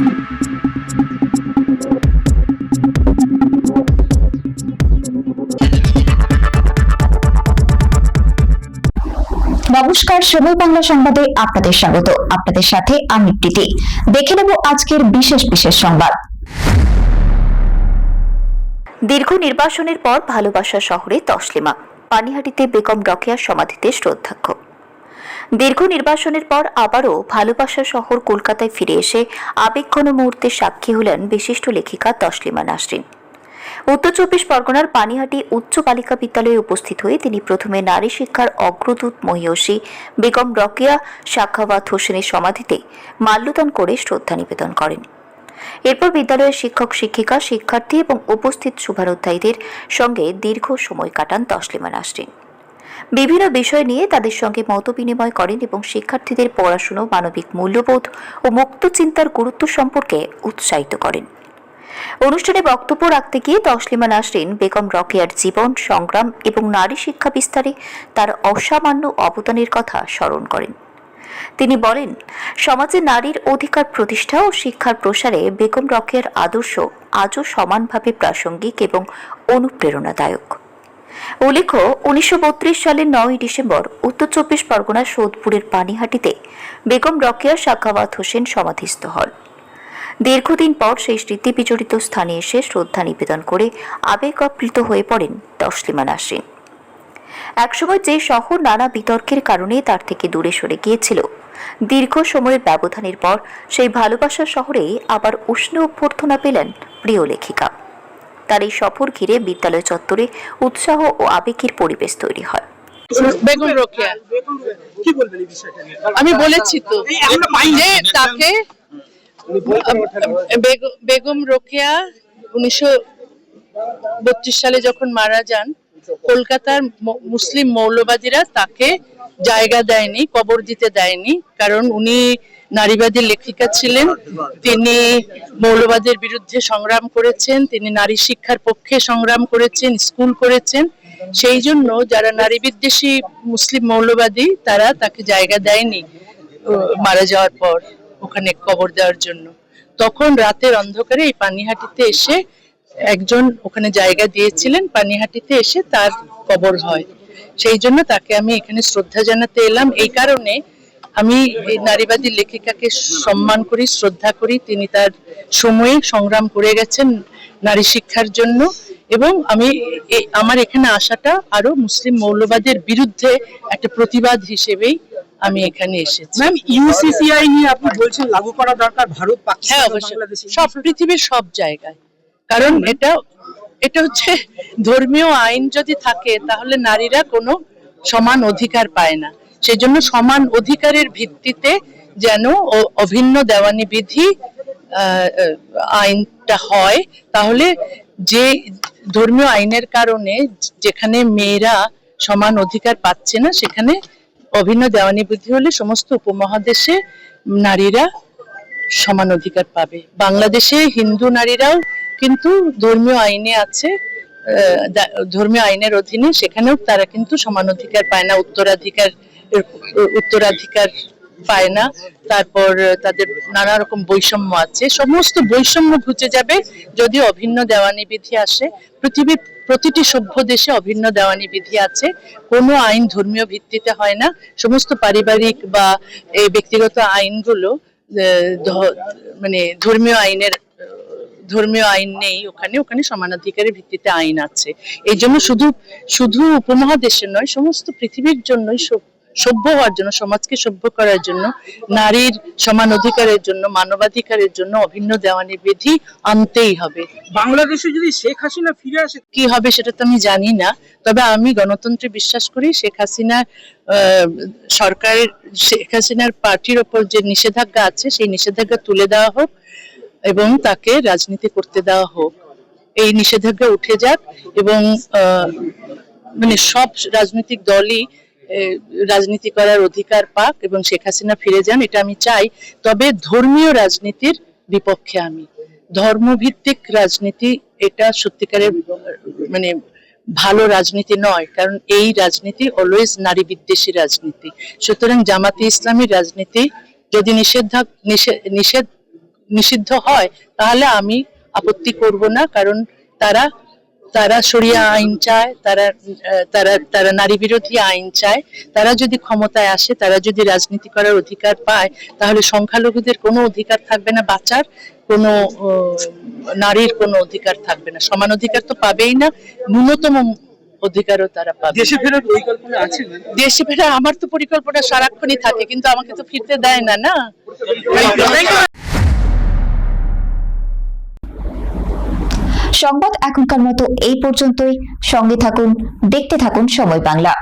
নমস্কার, সময় বাংলা সংবাদে আপনাদের স্বাগত। আপনাদের সাথে আমি প্রীতি। দেখে নেব আজকের বিশেষ বিশেষ সংবাদ। দীর্ঘ নির্বাসনের পর ভালোবাসা শহরে তসলিমা, পানিহাটিতে বেগম রোকেয়ার সমাধিতে শ্রদ্ধার্ঘ্য। দীর্ঘ নির্বাসনের পর আবারও ভালোবাসা শহর কলকাতায় ফিরে এসে আবেগঘন মুহূর্তের সাক্ষী হলেন বিশিষ্ট লেখিকা তসলিমা নাসরিন। উত্তর চব্বিশ পরগনার পানিহাটি উচ্চ বালিকা বিদ্যালয়ে উপস্থিত হয়ে তিনি প্রথমে নারী শিক্ষার অগ্রদূত মহিয়সী বেগম রোকেয়া সাখাওয়াত হোসেনের সমাধিতে মাল্যদান করে শ্রদ্ধা নিবেদন করেন। এরপর বিদ্যালয়ের শিক্ষক শিক্ষিকা, শিক্ষার্থী এবং উপস্থিত শুভানুধ্যায়ীদের সঙ্গে দীর্ঘ সময় কাটান তসলিমা নাসরিন। বিভিন্ন বিষয় নিয়ে তাদের সঙ্গে মতবিনিময় করেন এবং শিক্ষার্থীদের পড়াশুনো, মানবিক মূল্যবোধ ও মুক্ত চিন্তার গুরুত্ব সম্পর্কে উৎসাহিত করেন। অনুষ্ঠানে বক্তব্য রাখতে গিয়ে তসলিমা নাসরিন বেগম রোকেয়ার জীবন সংগ্রাম এবং নারী শিক্ষা বিস্তারে তার অসামান্য অবদানের কথা স্মরণ করেন। তিনি বলেন, সমাজে নারীর অধিকার প্রতিষ্ঠা ও শিক্ষার প্রসারে বেগম রোকেয়ার আদর্শ আজও সমানভাবে প্রাসঙ্গিক এবং অনুপ্রেরণাদায়ক। উল্লেখ্য, 1932 সালের 9 ডিসেম্বর উত্তর চব্বিশ পরগনার সোদপুরের পানিহাটিতে বেগম রোকেয়া সাখাওয়াত হোসেন সমাধিস্থ হন। দীর্ঘদিন পর সেই স্মৃতি বিজড়িত স্থানে এসে শ্রদ্ধা নিবেদন করে আবেগ আপ্লুত হয়ে পড়েন তসলিমা নাসরিন। একসময় যে শহর নানা বিতর্কের কারণে তার থেকে দূরে সরে গিয়েছিল, দীর্ঘ সময়ের ব্যবধানের পর সেই ভালোবাসার শহরে আবার উষ্ণ অভ্যর্থনা পেলেন প্রিয় লেখিকা। তার এই সফর ঘিরে বিদ্যালয় চত্বরে উৎসাহ ও আবেগের পরিবেশ তৈরি হয়। বেগম রোকেয়া, কি বলবেন এই বিষয়টা নিয়ে? আমি বলেছি তো যে তাকে বেগম রোকেয়া 1932 সালে যখন মারা যান, কলকাতার মুসলিম মৌলবাদীরা তাকে জায়গা দেয়নি, কবর দিতে দেয়নি, কারণ উনি নারীবাদী লেখিকা ছিলেন। তিনি মৌলবাদের বিরুদ্ধে সংগ্রাম করেছেন, তিনি নারী শিক্ষার পক্ষে সংগ্রাম করেছেন, স্কুল করেছেন। সেই জন্য যারা নারী বিদ্বেষী মুসলিম মৌলবাদী তারা তাকে জায়গা দেয়নি মারা যাওয়ার পর ওখানে কবর দেওয়ার জন্য। তখন রাতের অন্ধকারে এই পানিহাটিতে এসে একজন ওখানে জায়গা দিয়েছিলেন, পানিহাটিতে এসে তার কবর হয়। সেই জন্য তাকে আমি এখানে শ্রদ্ধা জানাতে এলাম। এই কারণে আমি নারীবাদী লেখিকাকে সম্মান করি, শ্রদ্ধা করি। তিনি তার সময়ে সংগ্রাম করে গেছেন নারী শিক্ষার জন্য, এবং আমি আমার এখানে আসাটা আরো মুসলিম মৌলবাদের বিরুদ্ধে একটা প্রতিবাদ হিসেবেই আমি এখানে এসেছি। ম্যাম, ইউসিসিআই নিয়ে আপনি বলছেন লাগু করা দরকার ভারত, পাকিস্তান, হ্যাঁ অবশ্যই, সব পৃথিবীর সব জায়গায়। কারণ এটা হচ্ছে ধর্মীয় আইন যদি থাকে তাহলে নারীরা কোনো সমান অধিকার পায় না। সেজন্য সমান অধিকারের ভিত্তিতে যেন অভিন্ন দেওয়ানি বিধি আইনটা হয়। তাহলে যে ধর্মীয় আইনের কারণে যেখানে মেয়েরা সমান অধিকার পাচ্ছে না, সেখানে অভিন্ন দেওয়ানি বিধি হলে সমস্ত উপমহাদেশে নারীরা সমান অধিকার পাবে। বাংলাদেশে হিন্দু নারীরাও কিন্তু ধর্মীয় আইনে আছে, ধর্মীয় আইনের অধীনে সেখানেও তারা কিন্তু সমান অধিকার পায় না, উত্তরাধিকার পায় না। তারপর তাদের নানা রকম বৈষম্য আছে। সমস্ত বৈষম্য ঘুচে যাবে যদি অভিন্ন দেওয়ানি বিধি আসে। পৃথিবীর প্রতিটি সভ্য দেশে অভিন্ন দেওয়ানি বিধি আছে। কোনো আইন ধর্মীয় ভিত্তিতে হয় না। সমস্ত পারিবারিক বা ব্যক্তিগত আইনগুলো মানে ধর্মীয় আইন নেই ওখানে সমানাধিকারের ভিত্তিতে আইন আছে। এই জন্য শুধু উপমহাদেশের নয়, সমস্ত পৃথিবীর জন্যই সভ্য হওয়ার জন্য, সমাজকে সভ্য করার জন্য, নারীর সমান অধিকারের জন্য, মানবাধিকারের জন্য অভিন্ন দেওয়ানি বিধি আনতেই হবে। বাংলাদেশে যদি শেখ হাসিনা ফিরে আসে কি হবে সেটা তো আমি জানি না, তবে আমি গণতন্ত্রে বিশ্বাস করি। শেখ হাসিনার পার্টির ওপর যে নিষেধাজ্ঞা আছে সেই নিষেধাজ্ঞা তুলে দেওয়া হোক এবং তাকে রাজনীতি করতে দেওয়া হোক। এই নিষেধাজ্ঞা উঠে যাক এবং মানে সব রাজনৈতিক দলই রাজনীতি করার অধিকার পাক এবং শেখ হাসিনা ফিরে যান, এটা আমি চাই। তবে ধর্মীয় রাজনীতির বিপক্ষে আমি। ধর্মভিত্তিক রাজনীতি এটা সত্যিকারের মানে ভালো রাজনীতি নয়, কারণ এই রাজনীতি অলওয়েজ নারী বিদ্বেষী রাজনীতি। সুতরাং জামাতে ইসলামী রাজনীতি যদি নিষিদ্ধ হয় তাহলে আমি আপত্তি করব না, কারণ তারা তারা শরিয়া আইন চায়, তারা নারী বিরোধী আইন চায়। তারা যদি ক্ষমতায় আসে, তারা যদি রাজনীতি করার অধিকার পায়, তাহলে সংখ্যালঘুদের কোনো অধিকার থাকবে না বাঁচার, কোনো নারীর কোনো অধিকার থাকবে না। সমান অধিকার তো পাবেই না, ন্যূনতম অধিকারও তারা পাবে। দেশে ফেরার পরিকল্পনা আছে? দেশে ফেরা আমার তো পরিকল্পনা সারাক্ষণই থাকে, কিন্তু আমাকে তো ফিরতে দেয় না না। সংবাদ এখনকার মতো এই পর্যন্তই। সঙ্গে থাকুন, দেখতে থাকুন সময় বাংলা।